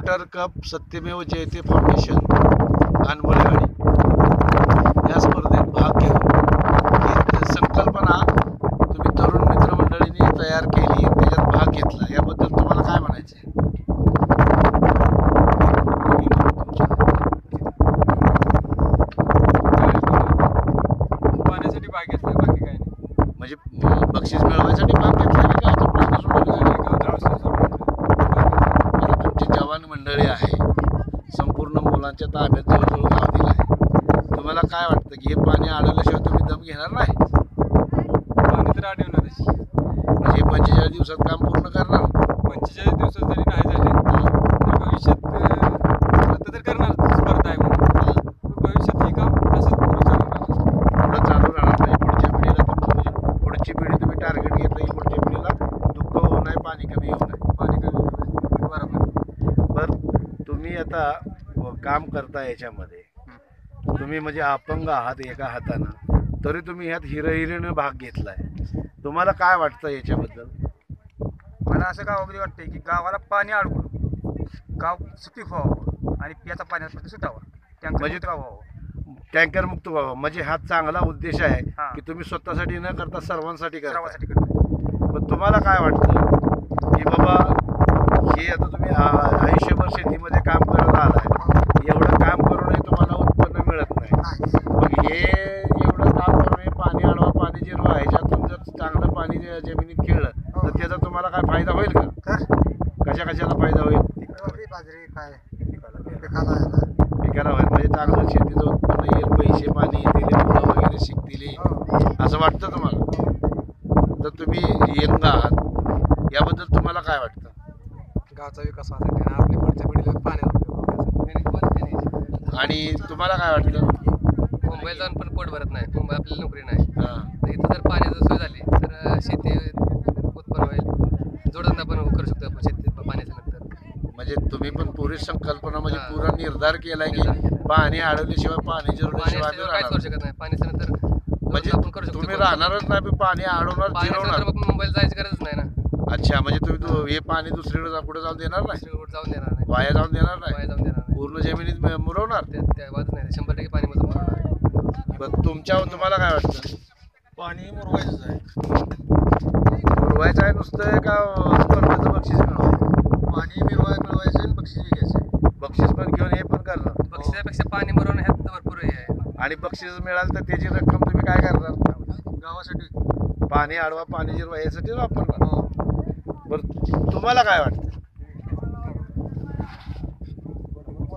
Water cup सत्यमेव जयते foundation अनबोलेवाडी या स्पर्धेत भाग घेऊन ही संकल्पना तुम्ही तरुण मित्रमंडळींनी तयार केली, त्याच्यात भाग घेतला, याबद्दल तुम्हाला काय म्हणायचं आहे? पाण्यासाठी भाग घेतला, बाकी काही नाही. म्हणजे बक्षीस मिळवायसाठी भाग घेतला की गावचा प्रश्न सोडवला? तुमची जवान मंडळी आहे, संपूर्ण मुलांच्या ताब्यात जवळजवळ गाव दिलं आहे. तुम्हाला काय वाटतं की हे पाणी अडवल्याशिवाय तुम्ही दम घेणार नाही? पाणी तर अडवणारच. म्हणजे 45 दिवसात काम पूर्ण करणार? 45 दिवसात जरी नाही झाले तर भविष्यात आता तर करणार स्पर्धा आहे म्हणून भविष्यात हे काम असंच पुढे चालू राहणार. पुढं चालू राहणार. म्हणजे पुढच्या पिढीला म्हणजे पुढची पिढी तुम्ही टार्गेट घेतलं की पुढच्या पिढीला दुःख होऊ नये, पाणी कमी होऊ नये. पाणी कमी बरोबर. बरं, तुम्ही आता काम करता याच्यामध्ये, तुम्ही म्हणजे अपंग आहात एका हातानं, तरी तुम्ही ह्यात हिरहिरीनं भाग घेतलाय. तुम्हाला काय वाटतं याच्याबद्दल? मला असं गावामध्ये वाटतंय की गावाला पाणी अडवून गाव सुपीक व्हावं आणि पियाचा पाण्याचा प्रश्न सुटावा, म्हणजे म्हणजे व्हावं, टँकर मुक्त व्हावं. म्हणजे हा चांगला उद्देश आहे हां. की तुम्ही स्वतःसाठी न करता सर्वांसाठी करा. सर्वांसाठी करतो. पण तुम्हाला काय वाटतं की बाबा हे आता तुम्ही आयुष्यभर शेतीमध्ये काम करत आलाय, एवढं काम करूनही तुम्हाला उत्पन्न मिळत नाही, मग हे एवढं काम करूनही पाणी अडवा पाणी जिरवा ह्याच्यातून जर चांगलं पाणी जमिनीत खेळलं तर त्याचा तुम्हाला काय फायदा होईल का? कशा कशाला फायदा होईल? बाजरी काय पिकाला होईल, म्हणजे चांगलं शेतीचं उत्पन्न येईल, पैसे पाणी येतील, मुलं वगैरे शिकतील, असं वाटतं तुम्हाला? तर तुम्ही यंग आहात, याबद्दल तुम्हाला काय वाटतं? गावचा विकास व्हायसाठी आणि आपल्या पुढच्या पिढीला पाण्याचा आणि तुम्हाला काय वाटतं? मुंबईला जाऊन पण पोट भरत नाही, मुंबई आपल्याला नोकरी नाही, हां, तर इथं जर पाण्याची सोय झाली तर शेती उत्पन्न होईल, जोडधंदा पण करू शकतो आपण शेती पाण्याच्या नंतर. म्हणजे तुम्ही पण पुरी संकल्पना म्हणजे हां. पुरा निर्धार केलाय की पाणी अडवल्याशिवाय पाणी जिरवल्याशिवाय आम्ही काहीच करू राहणार. शकत नाही, पाण्याच्या नंतर म्हणजे जोडधंदा आपण करू शकतो. तुम्ही राहणारच नाही, पण पाणी अडवणार, पाण्याच्या जिरवणार. नंतर आपण मुंबईला जायची गरजच नाही ना, अच्छा, म्हणजे तुम्ही हे पाणी दुसरीकडे कुठे जाऊन देणार नाही, दुसरीकडे जाऊन देणार नाही, वाया जाऊन देणार नाही, वाया जाऊन देणार नाही, पूर्ण जमिनीत मुरवणार. त्या वादच नाही, 100% पाणी मधून भरणार. पण तुम्हाला काय वाटतं? पाणी मुरवायचंच आहे. मुरवायचं आहे नुसतं का स्पर्धेचं बक्षीस मिळवायचं? पाणी मिळवायचं आणि बक्षीस घ्यायचं. बक्षीस पण घेऊन हे पण करणार, बक्षिसापेक्षा पाणी भरवणं ह्यात भरपूर हे आहे. आणि बक्षीस मिळालं तर त्याची रक्कम तुम्ही काय करणार? गावासाठी पाणी अडवा पाणी जिरवा यासाठी वापरणार. बरं, तुम्हाला काय वाटतं?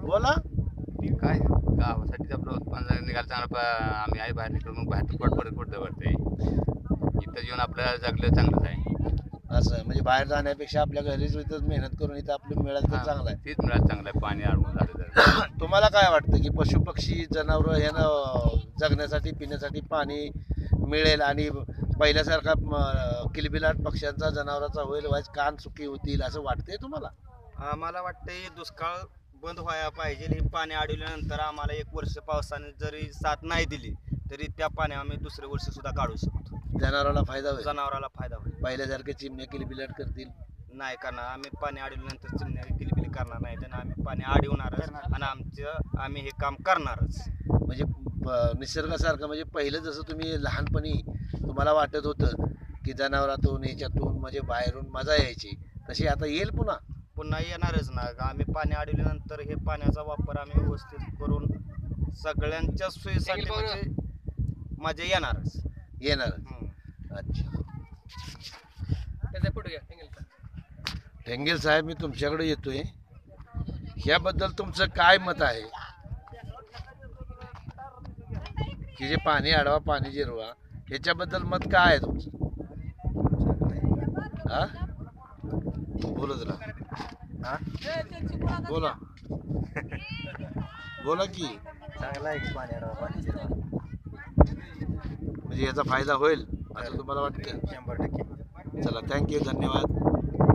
बोला. काय गावासाठी आपलं उत्पन्न निघालं चांगलं, आम्ही आई बाहेर निघून मग बाहेर पोट भरते, इथं येऊन आपल्याला जगलं चांगलंच आहे. असं म्हणजे बाहेर जाण्यापेक्षा आपल्या घरीच इथं मेहनत करून इथं आपलं मिळालं तर चांगलं आहे. तीच मिळालं चांगलं आहे, पाणी अडवून झालं तर. तुम्हाला काय वाटतं की पशु पक्षी जनावरं यांना जगण्यासाठी पिण्यासाठी पाणी मिळेल आणि पहिल्यासारखा किलबिलाट पक्ष्यांचा जनावरांचा होईल, व्हायच कान सुखी होतील असं वाटतंय तुम्हाला? आम्हाला वाटतंय दुष्काळ बंद व्हायला पाहिजे. हे पाणी अडवल्यानंतर आम्हाला 1 वर्ष पावसाने जरी साथ नाही दिली तरी त्या पाणी आम्ही दुसरे वर्ष सुद्धा काढू शकतो. जनावराला फायदा होईल, जनावराला फायदा होईल. पहिल्यासारखे चिमण्या किलबिलाट करतील नाही करणार आम्ही, पाणी अडवल्यानंतर चिमण्या किलबिली करणार नाही, त्यांना आम्ही पाणी अडवणारच आणि आम्ही हे काम करणारच. म्हणजे निसर्गासारखं. म्हणजे पहिलं जसं तुम्ही लहानपणी तुम्हाला वाटत होतं की जनावरातून याच्यातून म्हणजे बाहेरून मजा यायची, तशी आता येईल पुन्हा येणारच ना. आम्ही पाणी अडवल्यानंतर हे पाण्याचा वापर आम्ही व्यवस्थित करून सगळ्यांच्या सोयीसाठी म्हणजे मजा येणारच. येणार. अच्छा, त्याचा फोटो घ्या टेंगलचा. ढेंगेल साहेब, मी तुमच्याकडे येतोय, ह्याबद्दल तुमचं काय मत आहे की जे पाणी अडवा पाणी जिरवा ह्याच्याबद्दल मत काय आहे तुमचं? हा, बोलत राहा. हा, बोला बोला की. चांगला आहे की पाणी अडवा पाणी जिरवा. म्हणजे याचा फायदा होईल असं तुम्हाला वाटतं? 100%. चला, थँक्यू, धन्यवाद.